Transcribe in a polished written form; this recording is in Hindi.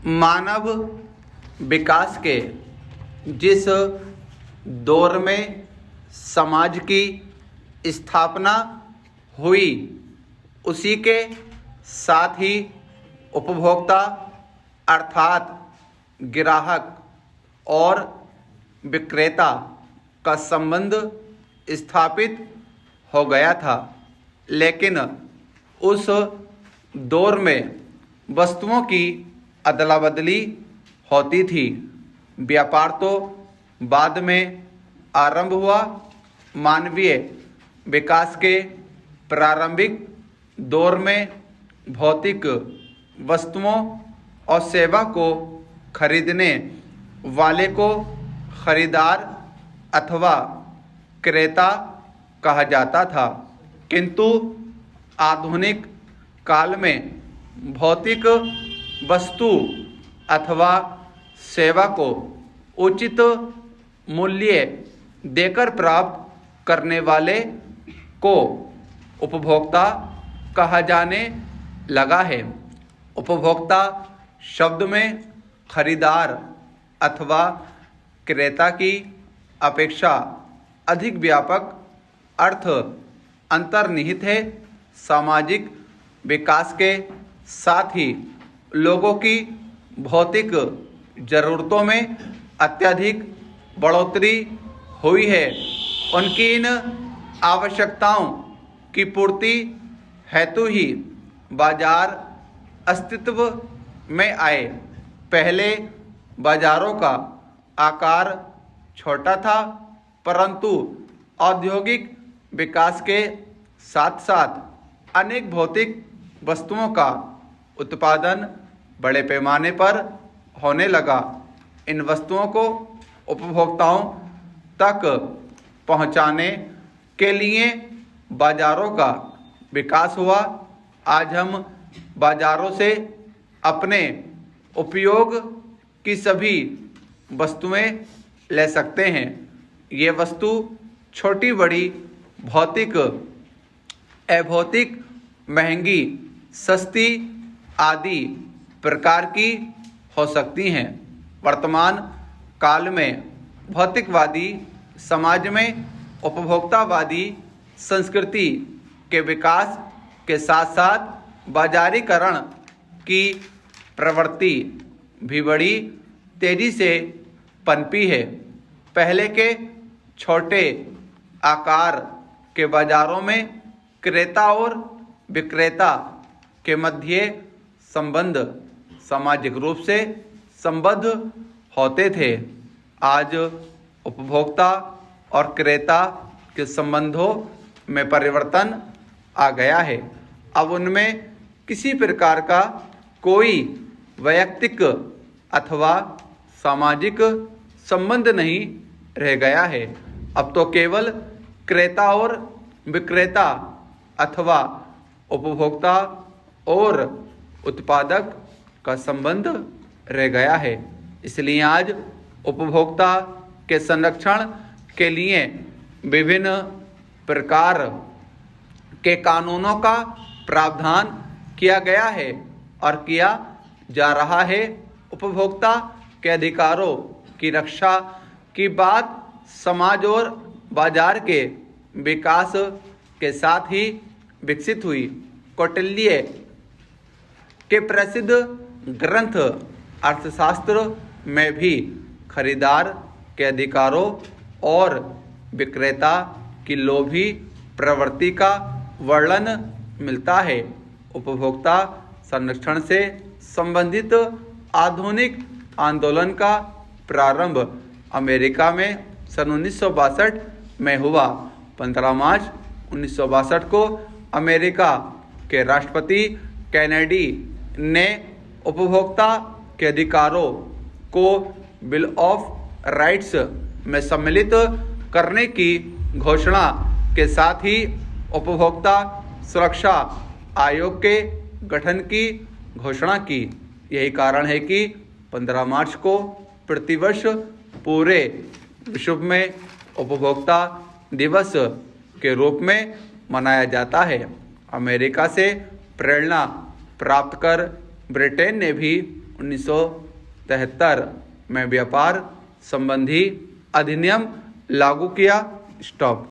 मानव विकास के जिस दौर में समाज की स्थापना हुई, उसी के साथ ही उपभोक्ता अर्थात ग्राहक और विक्रेता का संबंध स्थापित हो गया था। लेकिन उस दौर में वस्तुओं की अदला बदली होती थी। व्यापार तो बाद में आरंभ हुआ। मानवीय विकास के प्रारंभिक दौर में भौतिक वस्तुओं और सेवा को खरीदने वाले को खरीदार अथवा क्रेता कहा जाता था। किंतु आधुनिक काल में भौतिक वस्तु अथवा सेवा को उचित मूल्य देकर प्राप्त करने वाले को उपभोक्ता कहा जाने लगा है। उपभोक्ता शब्द में खरीदार अथवा क्रेता की अपेक्षा अधिक व्यापक अर्थ अंतर्निहित है। सामाजिक विकास के साथ ही लोगों की भौतिक ज़रूरतों में अत्यधिक बढ़ोतरी हुई है। उनकी इन आवश्यकताओं की पूर्ति हेतु ही बाजार अस्तित्व में आए। पहले बाजारों का आकार छोटा था, परंतु औद्योगिक विकास के साथ साथ अनेक भौतिक वस्तुओं का उत्पादन बड़े पैमाने पर होने लगा। इन वस्तुओं को उपभोक्ताओं तक पहुंचाने के लिए बाजारों का विकास हुआ। आज हम बाजारों से अपने उपयोग की सभी वस्तुएं ले सकते हैं। ये वस्तु छोटी बड़ी, भौतिक, अभौतिक, महंगी, सस्ती आदि प्रकार की हो सकती हैं। वर्तमान काल में भौतिकवादी समाज में उपभोक्तावादी संस्कृति के विकास के साथ साथ बाजारीकरण की प्रवृत्ति भी बड़ी तेजी से पनपी है। पहले के छोटे आकार के बाजारों में क्रेता और विक्रेता के मध्य संबंध सामाजिक रूप से संबद्ध होते थे। आज उपभोक्ता और क्रेता के संबंधों में परिवर्तन आ गया है। अब उनमें किसी प्रकार का कोई वैयक्तिक अथवा सामाजिक संबंध नहीं रह गया है। अब तो केवल क्रेता और विक्रेता अथवा उपभोक्ता और उत्पादक का संबंध रह गया है। इसलिए आज उपभोक्ता के संरक्षण के लिए विभिन्न प्रकार के कानूनों का प्रावधान किया गया है और किया जा रहा है। उपभोक्ता के अधिकारों की रक्षा की बात समाज और बाजार के विकास के साथ ही विकसित हुई। कौटिल्य के प्रसिद्ध ग्रंथ अर्थशास्त्र में भी खरीदार के अधिकारों और विक्रेता की लोभी प्रवृत्ति का वर्णन मिलता है। उपभोक्ता संरक्षण से संबंधित आधुनिक आंदोलन का प्रारंभ अमेरिका में सन 1962 में हुआ। 15 मार्च 1962 को अमेरिका के राष्ट्रपति कैनेडी ने उपभोक्ता के अधिकारों को बिल ऑफ राइट्स में सम्मिलित करने की घोषणा के साथ ही उपभोक्ता सुरक्षा आयोग के गठन की घोषणा की। यही कारण है कि 15 मार्च को प्रतिवर्ष पूरे विश्व में उपभोक्ता दिवस के रूप में मनाया जाता है। अमेरिका से प्रेरणा प्राप्त कर ब्रिटेन ने भी 1973 में व्यापार संबंधी अधिनियम लागू किया। स्टॉप।